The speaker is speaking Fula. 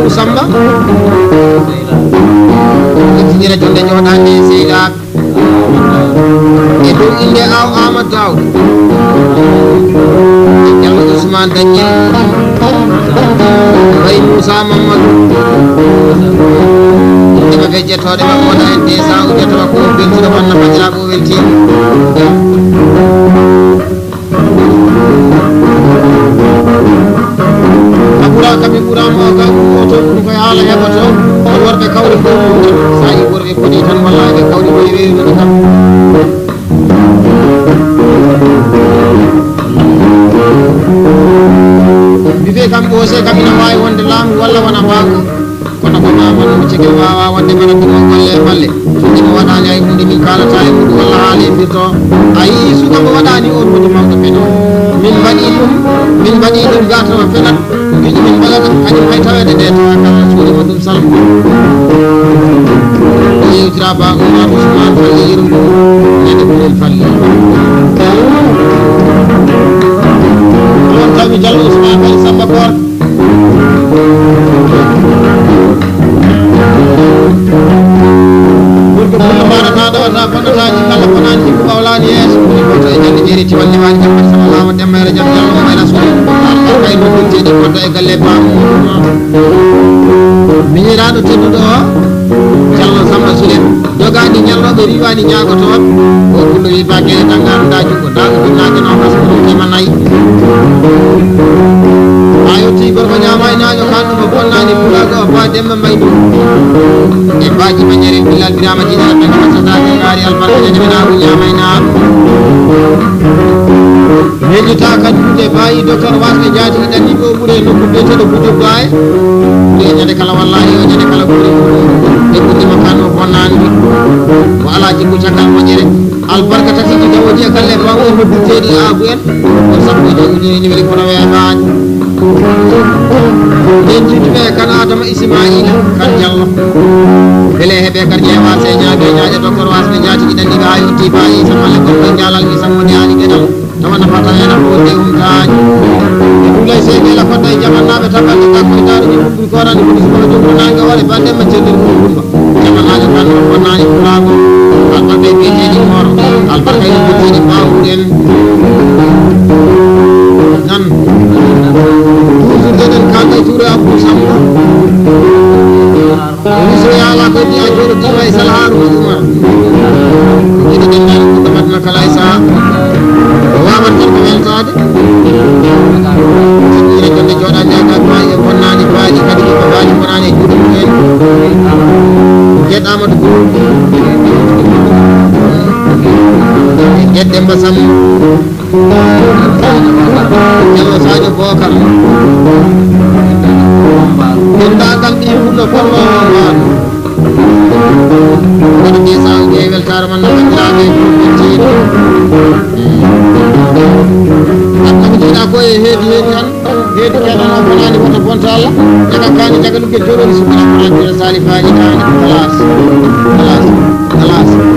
Amadou Samba jira jonde joɗande Seydak e dow inde aw Amadou Daw Diallo Ousmane Dagnel Baye Moussa Mamadou dema fejjetoɗe makko wona en 200 ujata makko o beltino wonna bandiraɓe o weltima kaɓe ɓurama o kam oto ɗum koye haala heɓoto on worɓe kawri fof sa yi worɓe kodi tan walla ɓe kawri koye werude kam mbiɓe kam ɓoose kam ina wawi wonde laamu walla wona mbago kono ko maman mo cegel wawa wonde mana ɗumo golle e balle soɗimo waɗani hay hunde min kalata e muɗum walla haalembirto a yii sukamo waɗani on hunde mawɗo feno min mbaɗi ɗum gatama fenat giƴi min mbaɗata kañum hay tawede nde tawa kala suudima ɗum salmo o yewtira ba Oumar Ousmane Falli yirum ɗum nede ɓuren Falli on tawi Diallo Ousmane Falli Samba Kor ɓurko fulla mbaɗata ɗowata fannataji kala bonani ɗi ko ɓawlani yeeso woni koto e jande jeeri tiwal liwani jammati sama lama demmere jam Diallo mo mayra suuɗi albarkay no dulteɗi kodda e galle bamo miñiraɗo tedduɗo o Diallo Samba Soulem jogaɗi ñalloɓe riwani ñagotoɓe o pullo wi bagueɗe tangano da juggo da ko binnage no pasque ɗum tema nayyi a yetti gorko ñama e naño kanɗuma bonnani pulago o ba demba mbay ɗum e baji mañere billal birama jinara ɓe no waccatake gaari albarka ñande ɓe naɓu ñama e naaɓe heƴƴita kañumde bayi docteur wasɓe jaati ɗanni ɓe o ɓuuri e nokku biyeteɗo Boudou Baye ɓe ñande kala wallahi o ñande kala ɓuuri e ɓuddima kan o bonnani ɗum o ala jikku caggal moƴƴere albarka tatiji dawoji e galle bawo en nodditeɗi aagu en on sappo e joyi ujune numéro kono weeɓaani nden jidduɓe kan Adama Ismaïla kan Diallo beele heeɓe kar ƴeewa señaɓe ñaaƴe docteur wasɓe jaati ɗiɗanni ɓe ha yetti bayi samalle gonɗo jalal isam mo ñaani gueɗal tawa nafata hen ko wonde humtaani e ɗulay seeɗela fodda e jamannaɓe tabalde ka koye daaro ñi ɓuɓɓuri korani kodi sukono jomɗo nangue waɗe bandemma cellir ko gumba jamannajo kan o bonnani fulago albarka e biyeteɗi moro albarka e botteɗi bawuɗen nan toujours eɗen kalda touré Abdou Samba miso yaala ko ni a joɗo tima e sala Harouna Oumar jiɗi ɗenɗani ko ɗamatna kala e saaha o wawan tan ko weltade ire jonde joɗande e gam ma e bonnani baali kadi ko baali bonani e juuɗe mumen gueɗe Amadou e gueɗe Mbasam Diallo Sadio Bocar dendagal ɗi fullo fonno on kono mbiyasa ƴeewi weltare man no bandiraɓe tiiɗo akkami jiiɗa ko e heedi tan heedi keɗan o bonani woto bonta Allah jaga kani jaga ɗum guel joɗoni sukana ko labbira salifaji kani ko classe